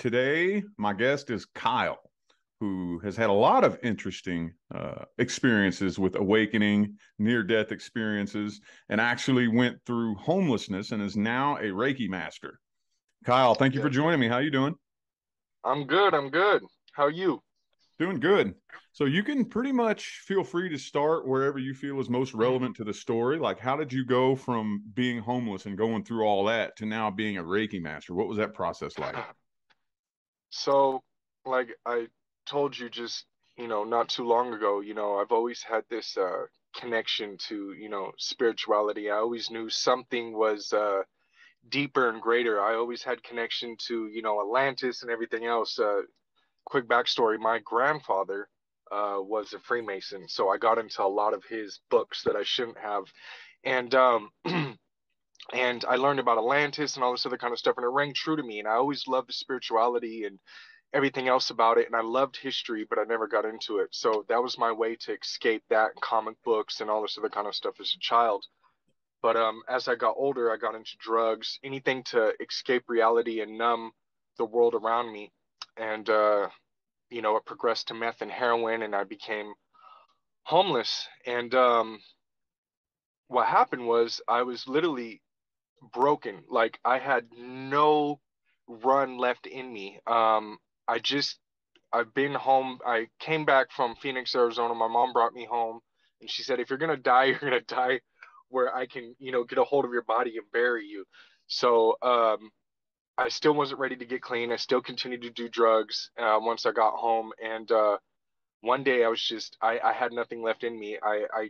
Today, my guest is Kyle, who has had a lot of interesting experiences with awakening, near-death experiences, and actually went through homelessness and is now a Reiki master. Kyle, thank you for Yes. joining me. How you doing? I'm good. I'm good. How are you? Doing good. So you can pretty much feel free to start wherever you feel is most relevant to the story. Like, how did you go from being homeless and going through all that to now being a Reiki master? What was that process like? So, like I told you just, not too long ago, I've always had this connection to, spirituality. I always knew something was deeper and greater. I always had connection to, Atlantis and everything else. Quick backstory, my grandfather was a Freemason, so I got into a lot of his books that I shouldn't have. And and I learned about Atlantis and all this other kind of stuff, and it rang true to me. And I always loved the spirituality and everything else about it, and I loved history, but I never got into it. So that was my way to escape that and comic books and all this other kind of stuff as a child. But as I got older, I got into drugs, anything to escape reality and numb the world around me. And it progressed to meth and heroin, and I became homeless. And what happened was I was literally broken. Like I had no run left in me. I just I've been home. I came back from Phoenix, Arizona. My mom brought me home, and she said, "If you're gonna die, you're gonna die where I can, get a hold of your body and bury you." So I still wasn't ready to get clean. I still continued to do drugs once I got home, and one day I was just I had nothing left in me. I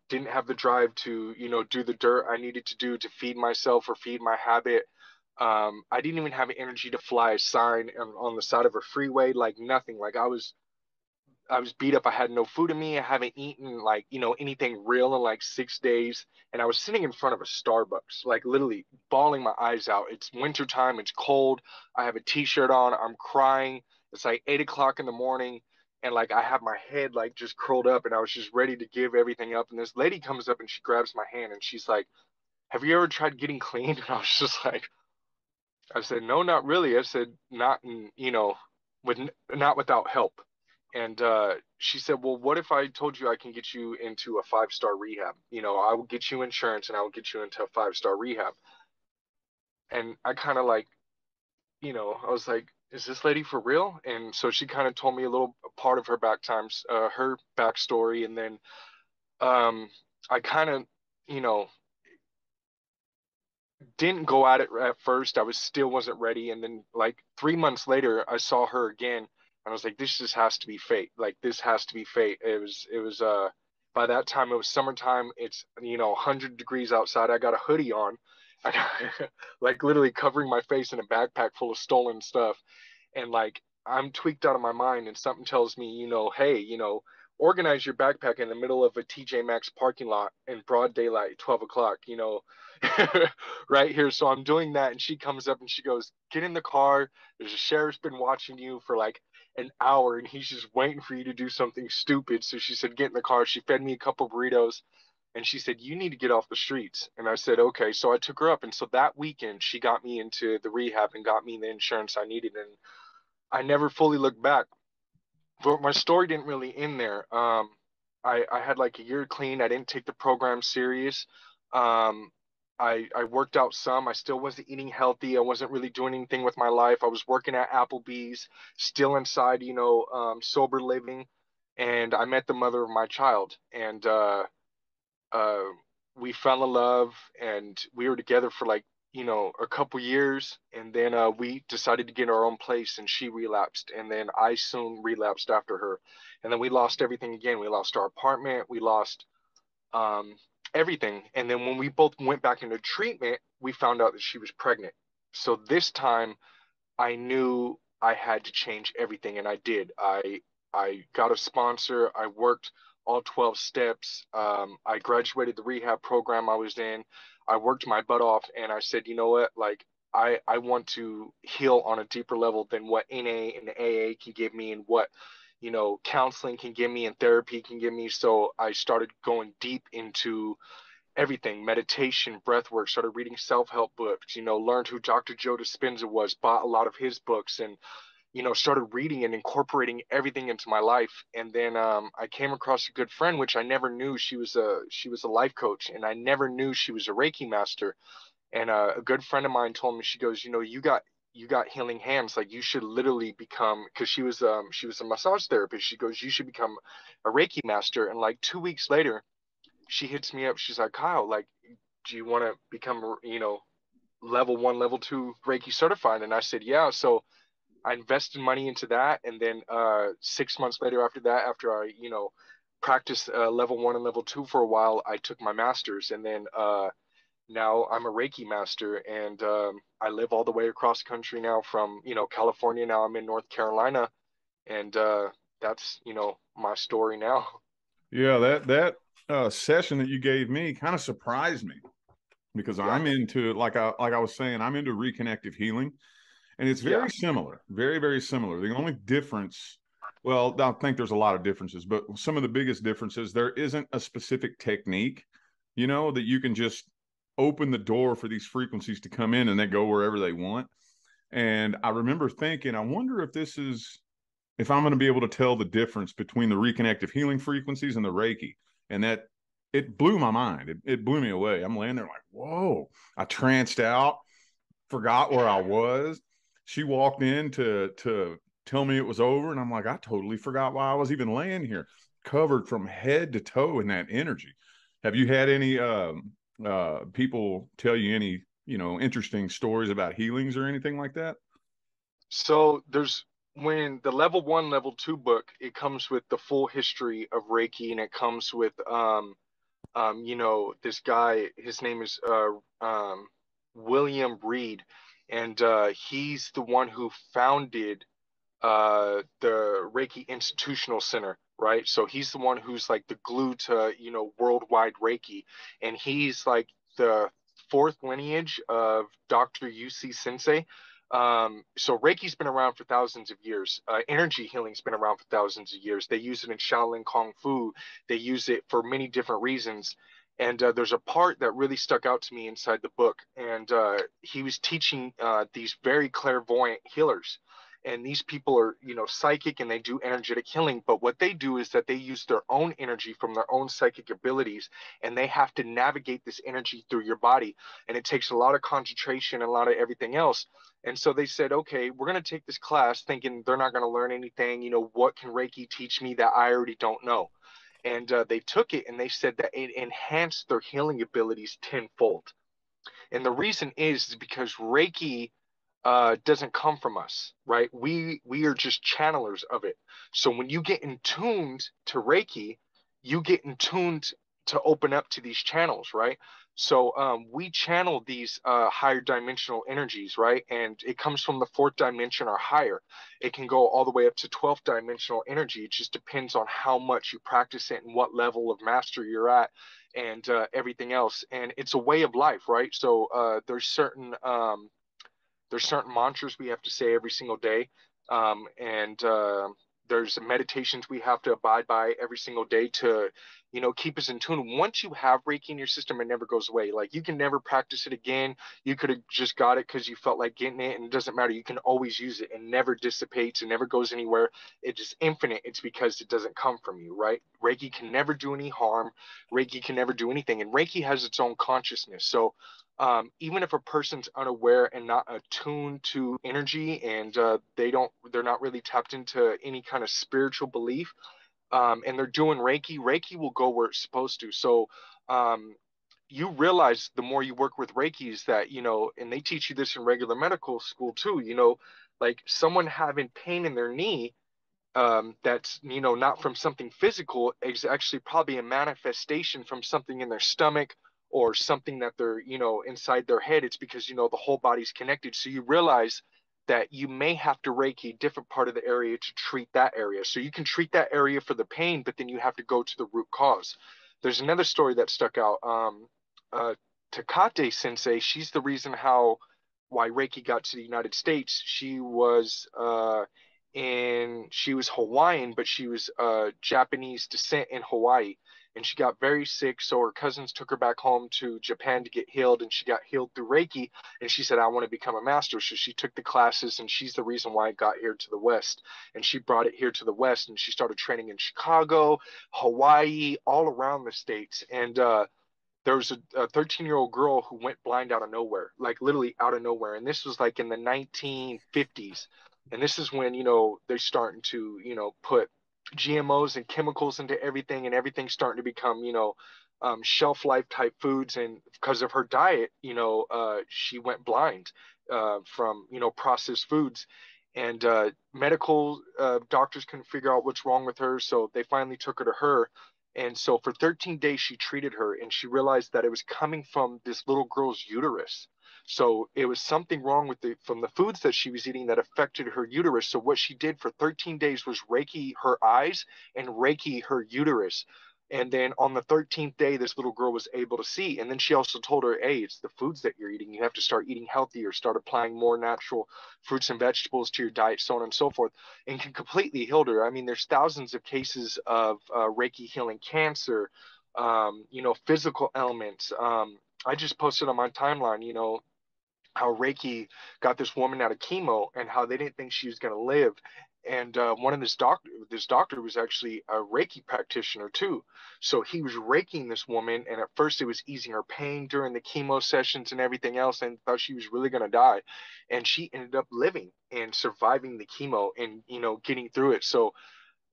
didn't have the drive to, do the dirt I needed to do to feed myself or feed my habit. I didn't even have energy to fly a sign on the side of a freeway, like nothing. Like I was beat up. I had no food in me. I haven't eaten like, anything real in like 6 days. And I was sitting in front of a Starbucks, like literally bawling my eyes out. It's winter time. It's cold. I have a t-shirt on. I'm crying. It's like 8 o'clock in the morning. And like I have my head like just curled up and I was just ready to give everything up. And this lady comes up and she grabs my hand and she's like, "Have you ever tried getting clean?" And I was just like, I said, "No, not really." I said, "Not in, with not without help." And she said, "Well, what if I told you I can get you into a five-star rehab? I will get you insurance and I will get you into a five-star rehab." And I kind of like, I was like, "Is this lady for real?" And so she kind of told me a little part of her back times, her backstory, and then I kind of, you know, didn't go at it at first. I was still wasn't ready, and then like 3 months later, I saw her again, and I was like, "This just has to be fate. Like this has to be fate." It was. By that time, it was summertime. It's 100 degrees outside. I got a hoodie on, I got, like literally covering my face in a backpack full of stolen stuff, and like I'm tweaked out of my mind, and something tells me, hey, organize your backpack in the middle of a TJ Maxx parking lot in broad daylight, 12 o'clock, right here. So I'm doing that, and she comes up and she goes, "Get in the car. There's a sheriff's been watching you for like an hour, and he's just waiting for you to do something stupid." So she said, "Get in the car." She fed me a couple burritos, and she said, "You need to get off the streets." And I said, "Okay." So I took her up, and so that weekend she got me into the rehab and got me the insurance I needed, and I never fully looked back. But my story didn't really end there. I had like a year clean. I didn't take the program serious. Um, I worked out some. I still wasn't eating healthy. I wasn't really doing anything with my life. I was working at Applebee's, still inside, sober living. And I met the mother of my child, and uh, we fell in love, and we were together for like a couple years, and then we decided to get our own place, and she relapsed, and then I soon relapsed after her, and then we lost everything again. We lost our apartment, we lost um, everything, and then when we both went back into treatment, we found out that she was pregnant. So this time I knew I had to change everything, and I did. I got a sponsor. I worked all 12 steps. I graduated the rehab program I was in. I worked my butt off, and I said, "You know what? Like, I want to heal on a deeper level than what NA and AA can give me, and what counseling can give me and therapy can give me." So I started going deep into everything, meditation, breath work, started reading self-help books, learned who Dr. Joe Dispenza was, bought a lot of his books, and started reading and incorporating everything into my life. And then I came across a good friend, which I never knew she was a life coach, and I never knew she was a Reiki master. And a good friend of mine told me, she goes, you got healing hands. Like, you should literally become, because she was a massage therapist. She goes, you should become a Reiki master. And like 2 weeks later, she hits me up. She's like, Kyle, like, do you want to become, level one, level two Reiki certified? And I said, yeah. So I invested money into that, and then 6 months later, after that, after I practiced level one and level two for a while, I took my masters, and then now I'm a Reiki master, and I live all the way across country now from California. Now I'm in North Carolina, and that's my story now. Yeah, that session that you gave me kind of surprised me because Yeah, I'm into, like I was saying, I'm into reconnective healing, and it's yeah. very similar, very very similar. The only difference, well, I think there's a lot of differences, but some of the biggest differences, there isn't a specific technique, that you can just open the door for these frequencies to come in and they go wherever they want. And I remember thinking, I wonder if I'm going to be able to tell the difference between the reconnective healing frequencies and the Reiki. And that, it blew my mind. It blew me away. I'm laying there like, whoa, I tranced out, forgot where I was. She walked in to tell me it was over, and I'm like, I totally forgot why I was even laying here, covered from head to toe in that energy. Have you had any people tell you any interesting stories about healings or anything like that? So there's when the level one, level two book, it comes with the full history of Reiki, and it comes with this guy, his name is William Reed, and he's the one who founded the Reiki Institutional Center, right? So he's the one who's like the glue to, worldwide Reiki. And he's like the fourth lineage of Dr. UC Sensei. So Reiki's been around for thousands of years. Energy healing's been around for thousands of years. They use it in Shaolin Kung Fu. They use it for many different reasons. And there's a part that really stuck out to me inside the book. And he was teaching these very clairvoyant healers, and these people are psychic, and they do energetic healing, but what they do is that they use their own energy from their own psychic abilities, and they have to navigate this energy through your body, and it takes a lot of concentration and a lot of everything else. And so they said, okay, we're going to take this class, thinking they're not going to learn anything. What can Reiki teach me that I already don't know? And they took it, and they said that it enhanced their healing abilities tenfold. And the reason is because Reiki doesn't come from us, right? We are just channelers of it. So when you get in tuned to Reiki, you get in tuned to open up to these channels, right? So we channel these higher dimensional energies, right? And it comes from the fourth dimension or higher. It can go all the way up to 12th dimensional energy. It just depends on how much you practice it and what level of mastery you're at, and everything else. And it's a way of life, right? So there's certain mantras we have to say every single day, and there's meditations we have to abide by every single day to keep us in tune. Once you have Reiki in your system, it never goes away. Like, you can never practice it again. You could have just got it because you felt like getting it, and it doesn't matter. You can always use it, and never dissipates and never goes anywhere. It's just infinite. It's because it doesn't come from you, right? Reiki can never do any harm. Reiki can never do anything, and Reiki has its own consciousness. So even if a person's unaware and not attuned to energy, and they're not really tapped into any kind of spiritual belief, and they're doing Reiki will go where it's supposed to. So um, you realize the more you work with Reiki is that, and they teach you this in regular medical school too, like someone having pain in their knee, that's not from something physical, is actually probably a manifestation from something in their stomach, or something that they're inside their head. It's because the whole body's connected. So you realize that you may have to Reiki a different part of the area to treat that area. So you can treat that area for the pain, but then you have to go to the root cause. There's another story that stuck out. Uh, Takate Sensei, she's the reason why Reiki got to the United States. She was Hawaiian, but she was Japanese descent in Hawaii. and she got very sick. So her cousins took her back home to Japan to get healed, and she got healed through Reiki. And she said, I want to become a master. So she took the classes, and she's the reason why it got here to the West. And she brought it here to the West, and she started training in Chicago, Hawaii, all around the States. And there was a 13-year-old girl who went blind out of nowhere, like literally out of nowhere. And this was like in the 1950s. And this is when, they're starting to, put GMOs and chemicals into everything, and everything's starting to become, shelf life type foods. And because of her diet, she went blind from, processed foods. And medical doctors couldn't figure out what's wrong with her. So they finally took her to her, and so for 13 days, she treated her, and she realized that it was coming from this little girl's uterus. So it was something wrong with from the foods that she was eating that affected her uterus. So what she did for 13 days was Reiki her eyes and Reiki her uterus. And then on the 13th day, this little girl was able to see. And then she also told her, hey, it's the foods that you're eating. You have to start eating healthier, start applying more natural fruits and vegetables to your diet, so on and so forth, and can completely heal her. I mean, there's thousands of cases of Reiki healing cancer, physical ailments. I just posted on my timeline, how Reiki got this woman out of chemo and how they didn't think she was going to live. And one of this doctor was actually a Reiki practitioner too. So he was Reikiing this woman, and at first it was easing her pain during the chemo sessions and everything else, and thought she was really going to die. And she ended up living and surviving the chemo and, getting through it. So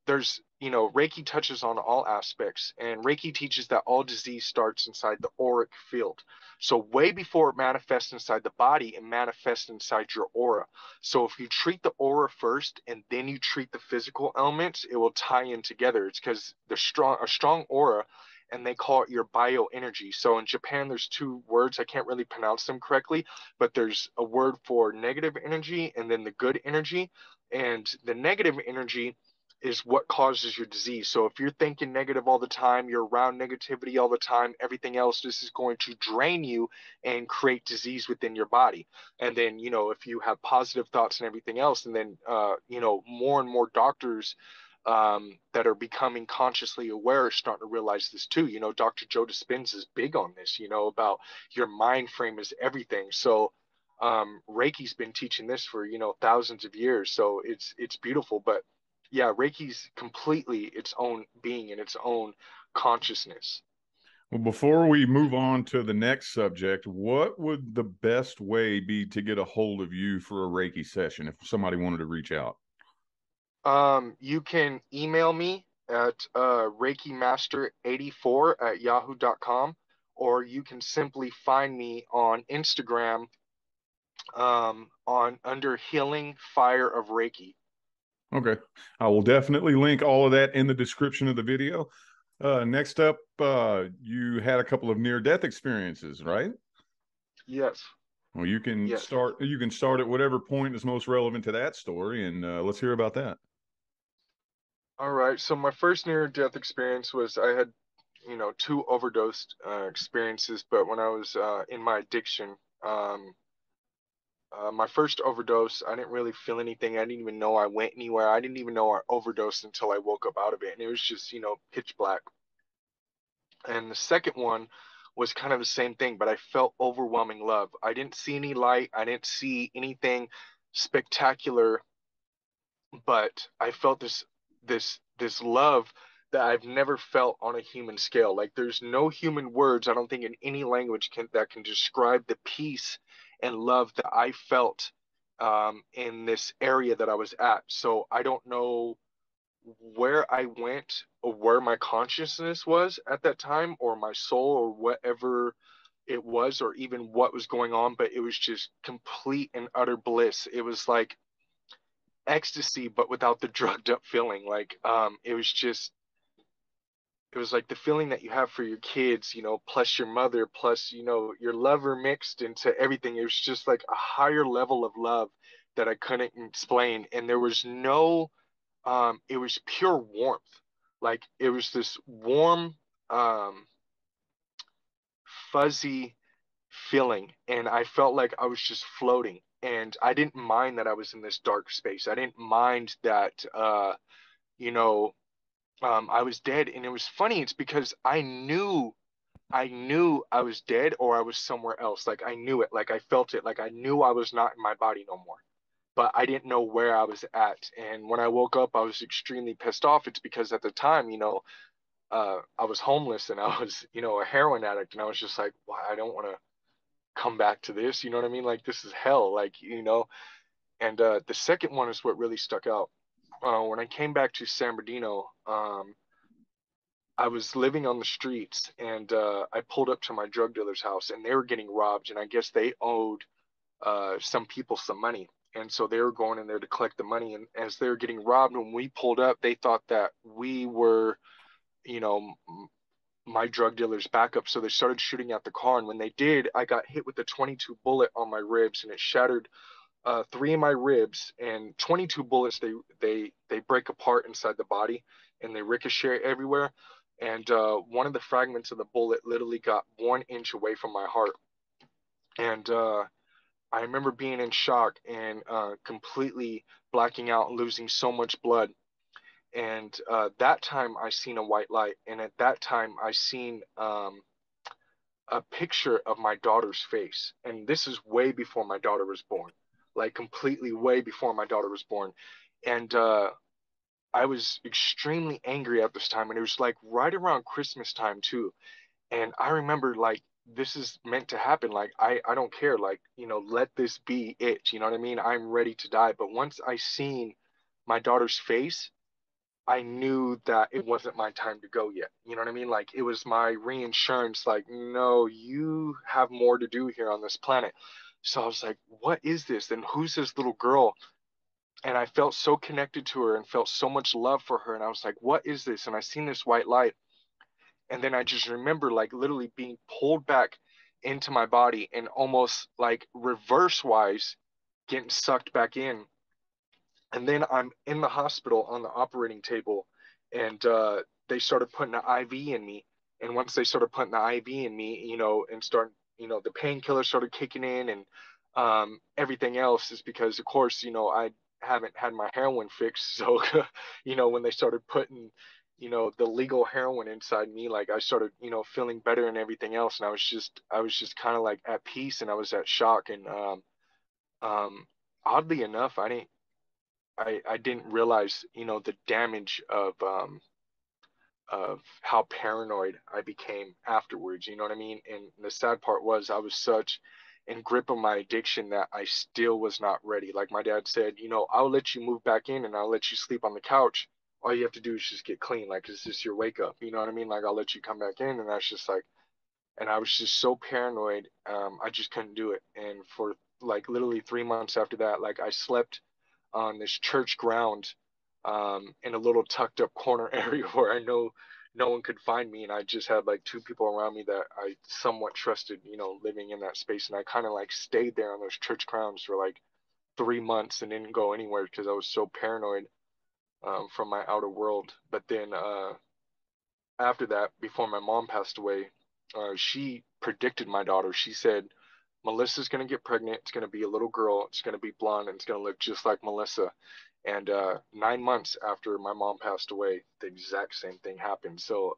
there's Reiki touches on all aspects, and Reiki teaches that all disease starts inside the auric field. So way before it manifests inside the body, it manifests inside your aura. So if you treat the aura first and then you treat the physical elements, it will tie in together. It's because a strong aura, and they call it your bioenergy. So in Japan, there's two words, I can't really pronounce them correctly, but there's a word for negative energy and then the good energy. And the negative energy is what causes your disease. So if you're thinking negative all the time, you're around negativity all the time, everything else, this is going to drain you and create disease within your body. And then, if you have positive thoughts and everything else, and then, more and more doctors that are becoming consciously aware are starting to realize this too. Dr. Joe Dispenza is big on this, about your mind frame is everything. So Reiki's been teaching this for, thousands of years. So it's beautiful. But yeah, Reiki's completely its own being and its own consciousness. Well, before we move on to the next subject, what would the best way be to get a hold of you for a Reiki session if somebody wanted to reach out? You can email me at reikimaster84@yahoo.com, or you can simply find me on Instagram on under Healing Fire of Reiki. Okay. I will definitely link all of that in the description of the video. Next up, you had a couple of near-death experiences, right? Yes. Well, you can Yes. start. You can start at whatever point is most relevant to that story, and let's hear about that. All right. So my first near-death experience was I had, two overdosed experiences, but when I was in my addiction, my first overdose, I didn't really feel anything. I didn't even know I went anywhere. I didn't even know I overdosed until I woke up out of it. And it was just, pitch black. And the second one was kind of the same thing, but I felt overwhelming love. I didn't see any light. I didn't see anything spectacular, but I felt this love that I've never felt on a human scale. Like there's no human words, I don't think in any language that can describe the peace and love that I felt in this area that I was at. So I don't know where I went or where my consciousness was at that time, or my soul, or whatever it was, or even what was going on, but it was just complete and utter bliss. It was like ecstasy, but without the drugged up feeling. Like it was like the feeling that you have for your kids, plus your mother, plus, your lover mixed into everything. It was just like a higher level of love that I couldn't explain. And there was no, it was pure warmth. Like it was this warm, fuzzy feeling. And I felt like I was just floating. And I didn't mind that I was in this dark space. I didn't mind that, you know, I was dead. And it was funny. It's because I knew I was dead or I was somewhere else. Like I knew it, like I felt it, like I knew I was not in my body no more. But I didn't know where I was at. And when I woke up, I was extremely pissed off. It's because at the time, I was homeless and I was, a heroin addict. And I was just like, why, I don't want to come back to this. You know what I mean? Like this is hell. Like. And the second one is what really stuck out. When I came back to San Bernardino, I was living on the streets and I pulled up to my drug dealer's house and they were getting robbed. And I guess they owed some people some money. And so they were going in there to collect the money. And as they were getting robbed, when we pulled up, they thought that we were, you know, my drug dealer's backup. So they started shooting at the car. And when they did, I got hit with a 22 bullet on my ribs and it shattered three of my ribs. And 22 bullets, they break apart inside the body and they ricochet everywhere. And one of the fragments of the bullet literally got 1 inch away from my heart. And I remember being in shock and completely blacking out, losing so much blood. And that time I seen a white light, and at that time I seen a picture of my daughter's face. And this is way before my daughter was born, like completely way before my daughter was born. And I was extremely angry at this time, and it was like right around Christmas time too. And I remember like this is meant to happen. Like I don't care. Like, let this be it. You know what I mean? I'm ready to die. But once I seen my daughter's face, I knew that it wasn't my time to go yet. You know what I mean? Like it was my reinsurance, like, no, you have more to do here on this planet. So I was like, what is this? And who's this little girl? And I felt so connected to her and felt so much love for her. And I was like, what is this? And I seen this white light. And then I just remember like literally being pulled back into my body and almost like reverse wise getting sucked back in. And then I'm in the hospital on the operating table and they started putting an IV in me. And once they started putting the IV in me, and the painkiller started kicking in and everything else is because, of course, I haven't had my heroin fixed. So, when they started putting, the legal heroin inside me, like I started, feeling better and everything else. And I was just kind of like at peace and I was at shock. And um, oddly enough, I didn't realize, the damage of how paranoid I became afterwards. You know what I mean? And the sad part was I was such in grip of my addiction that I still was not ready. Like my dad said, I'll let you move back in and I'll let you sleep on the couch. All you have to do is just get clean. Like it's just your wake up. You know what I mean? Like I'll let you come back in. And that's just like, and I was just so paranoid. I just couldn't do it. And for like literally 3 months after that, like I slept on this church ground in a little tucked up corner area where I know no one could find me. And I just had like two people around me that I somewhat trusted, living in that space. And I kind of like stayed there on those church grounds for like 3 months and didn't go anywhere because I was so paranoid from my outer world. But then after that, before my mom passed away, she predicted my daughter. She said, Melissa's going to get pregnant. It's going to be a little girl. It's going to be blonde and it's going to look just like Melissa. And 9 months after my mom passed away, the exact same thing happened. So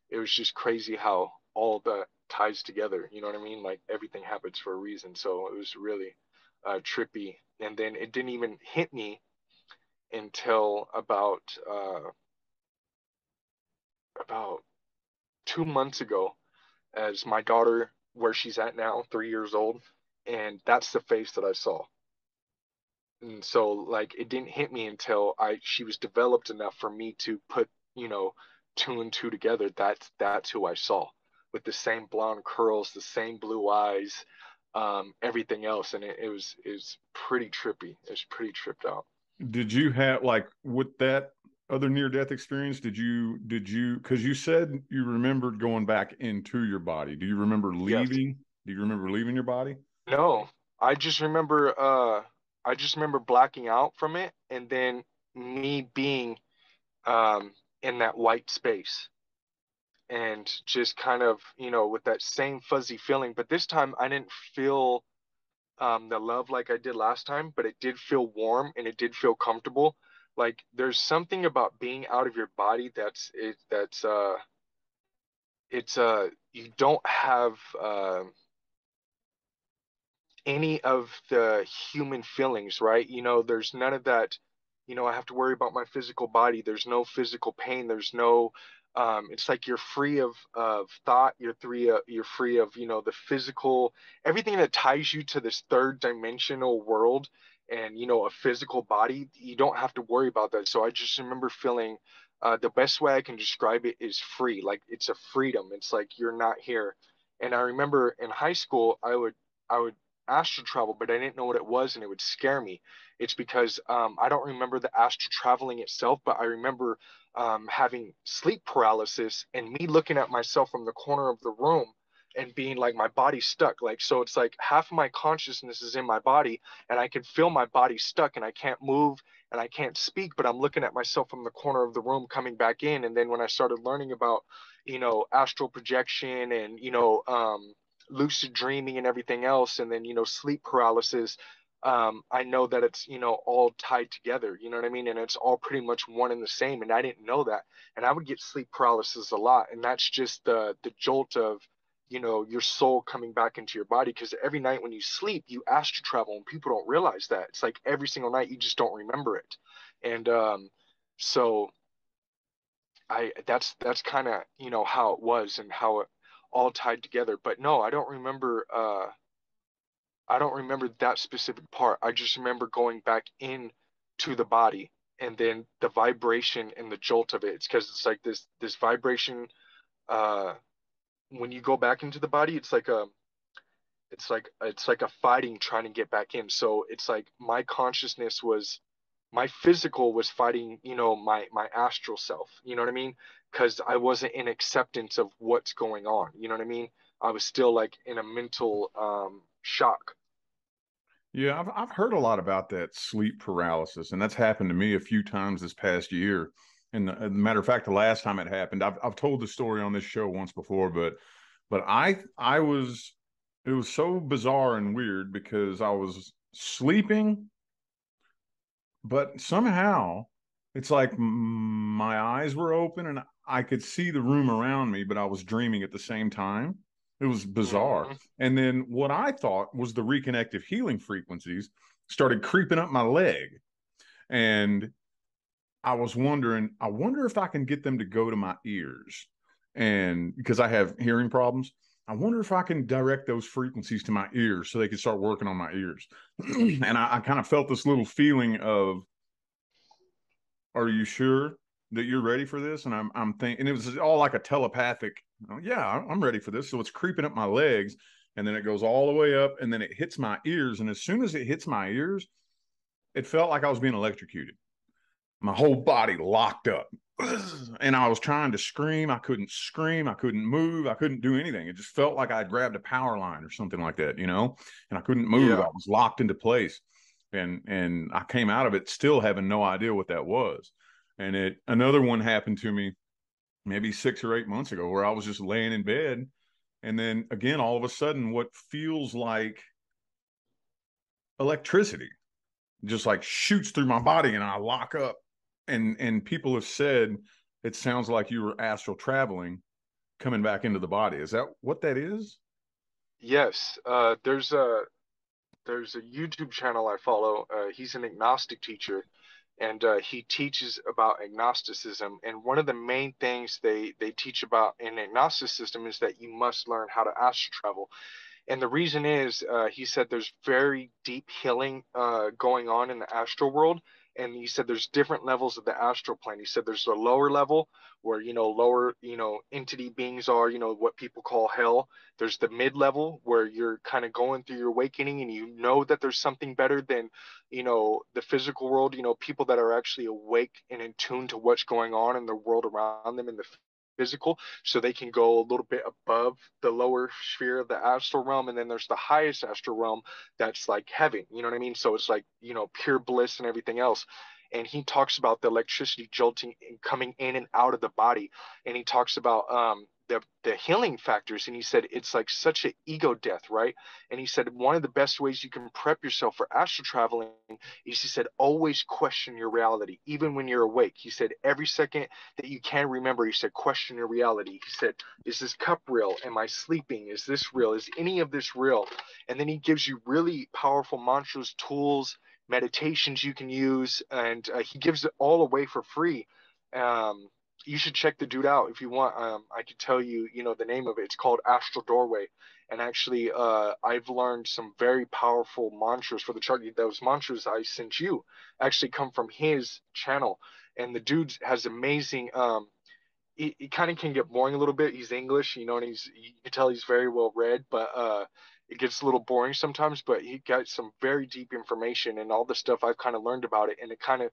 it was just crazy how all that ties together. You know what I mean? Like everything happens for a reason. So it was really trippy. And then it didn't even hit me until about 2 months ago, as my daughter, where she's at now, 3 years old, and that's the face that I saw. And so like it didn't hit me until I she was developed enough for me to put, two and two together. That's who I saw with the same blonde curls, the same blue eyes, everything else. And it was pretty trippy. It was pretty tripped out. Did you have like with that other near death experience? Did you because you said you remembered going back into your body? Do you remember Yes. leaving? Do you remember leaving your body? No, I just remember blacking out from it and then me being in that white space and just kind of, with that same fuzzy feeling. But this time I didn't feel the love like I did last time, but it did feel warm and it did feel comfortable. like there's something about being out of your body that's it's you don't have any of the human feelings, right? There's none of that. I have to worry about my physical body. There's no physical pain. There's no, it's like you're free of thought. You're free of, the physical, everything that ties you to this third dimensional world and, a physical body. You don't have to worry about that. So I just remember feeling, the best way I can describe it is free. Like it's a freedom. It's like you're not here. And I remember in high school, I would astral travel, but I didn't know what it was, and it would scare me. It's because I don't remember the astral traveling itself, but I remember having sleep paralysis and me looking at myself from the corner of the room and being like my body stuck. Like, so it's like half of my consciousness is in my body, and I can feel my body stuck, and I can't move and I can't speak, but I'm looking at myself from the corner of the room coming back in. And then when I started learning about, astral projection and, lucid dreaming and everything else, and then sleep paralysis, I know that it's all tied together, you know what I mean, and it's all pretty much one and the same, and I didn't know that. And I would get sleep paralysis a lot, and that's just the jolt of your soul coming back into your body, because every night when you sleep you astral travel, and people don't realize that. It's like every single night you just don't remember it. And so I that's kind of how it was and how it all tied together. But no, I don't remember that specific part. I just remember going back in to the body, and then the vibration and the jolt of it. It's because it's like this vibration uh when you go back into the body, it's like a fighting trying to get back in. So it's like my physical was fighting, my astral self. You know what I mean? Because I wasn't in acceptance of what's going on. You know what I mean? I was still like in a mental shock. Yeah, I've heard a lot about that sleep paralysis, and that's happened to me a few times this past year. And as a matter of fact, the last time it happened, I've told the story on this show once before, but I was it was so bizarre and weird because I was sleeping, but somehow it's like my eyes were open and I could see the room around me, but I was dreaming at the same time. It was bizarre. Hmm. And then what I thought was the reconnective healing frequencies started creeping up my leg. And I was wondering, I wonder if I can get them to go to my ears. And because I have hearing problems, I wonder if I can direct those frequencies to my ears so they can start working on my ears. And I kind of felt this little feeling of, are you sure that you're ready for this? And I'm thinking, and it was all like a telepathic, oh, yeah, I'm ready for this. So it's creeping up my legs, and then it goes all the way up, and then it hits my ears. And as soon as it hits my ears, it felt like I was being electrocuted. My whole body locked up. And I was trying to scream. I couldn't scream. I couldn't move. I couldn't do anything. It just felt like I'd grabbed a power line or something like that, and I couldn't move. I Yeah. was locked into place. And I came out of it still having no idea what that was. And another one happened to me maybe 6 or 8 months ago where I was just laying in bed. And then again, all of a sudden, what feels like electricity just like shoots through my body and I lock up. And people have said it sounds like you were astral traveling coming back into the body. Is that what that is? Yes. There's a YouTube channel I follow. He's an agnostic teacher, and he teaches about agnosticism. And one of the main things they teach about in agnosticism is that you must learn how to astral travel. And the reason is, he said there's very deep healing going on in the astral world. And he said there's different levels of the astral plane. He said there's the lower level where, lower, entity beings are, what people call hell. There's the mid level where you're kind of going through your awakening and you know that there's something better than, the physical world, people that are actually awake and in tune to what's going on in the world around them in the physical, so they can go a little bit above the lower sphere of the astral realm. And then there's the highest astral realm that's like heaven, you know what I mean? So it's like, pure bliss and everything else. And he talks about the electricity jolting and coming in and out of the body. And he talks about the healing factors, and he said it's like such an ego death, right? And he said one of the best ways you can prep yourself for astral traveling is, he said, always question your reality, even when you're awake. He said every second that you can remember, he said, question your reality. He said, is this cup real? Am I sleeping? Is this real? Is any of this real? And then he gives you really powerful mantras, tools, meditations you can use, and he gives it all away for free. Um, you should check the dude out if you want. I could tell you, the name of it. It's called Astral Doorway. And actually, I've learned some very powerful mantras for the chart. Those mantras I sent you actually come from his channel. And the dude has amazing. He kind of can get boring a little bit. He's English, and you can tell he's very well read, but it gets a little boring sometimes. But he got some very deep information and all the stuff I've kind of learned about it, and it kind of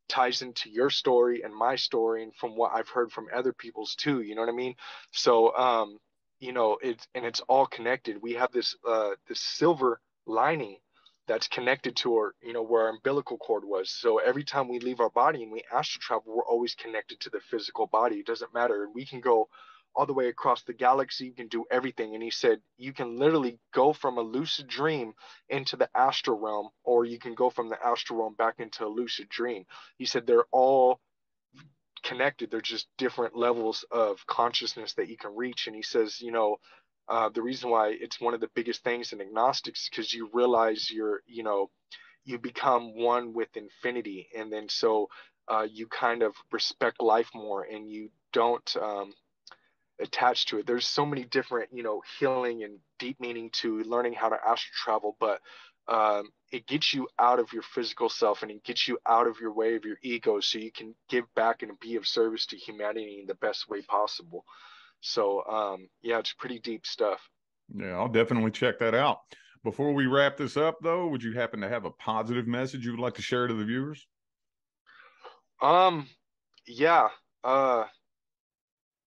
ties into your story and my story, and from what I've heard from other people's too. You know what I mean? So, it's all connected. We have this silver lining that's connected to where our umbilical cord was. So every time we leave our body and we astral travel, we're always connected to the physical body. It doesn't matter. We can go all the way across the galaxy. You can do everything. And he said, you can literally go from a lucid dream into the astral realm, or you can go from the astral realm back into a lucid dream. He said, they're all connected. They're just different levels of consciousness that you can reach. And he says, the reason why it's one of the biggest things in agnostics, because you realize you become one with infinity, and then so you kind of respect life more, and you don't attach to it. There's so many different, healing and deep meaning to learning how to astral travel, but it gets you out of your physical self, and it gets you out of your way of your ego, so you can give back and be of service to humanity in the best way possible. So, yeah, it's pretty deep stuff. Yeah, I'll definitely check that out. Before we wrap this up, though, would you happen to have a positive message you would like to share to the viewers? Um, yeah. Uh,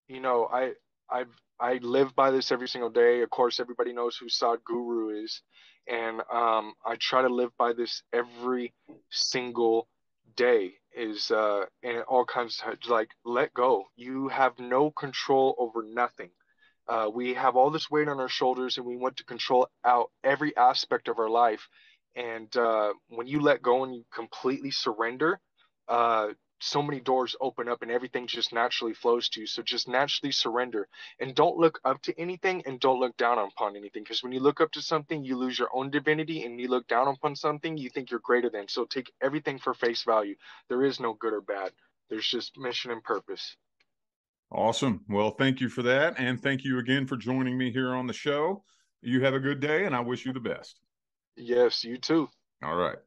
you know, I I live by this every single day. Of course, everybody knows who Sadhguru is, and I try to live by this every single day. Is and all kinds of, like, let go. You have no control over nothing. We have all this weight on our shoulders, and we want to control out every aspect of our life. And when you let go and you completely surrender, uh, so many doors open up and everything just naturally flows to you. So just naturally surrender, and don't look up to anything, and don't look down upon anything. Because when you look up to something, you lose your own divinity, and you look down upon something, you think you're greater than. So take everything for face value. There is no good or bad. There's just mission and purpose. Awesome. Well, thank you for that. And thank you again for joining me here on the show. You have a good day, and I wish you the best. Yes, you too. All right.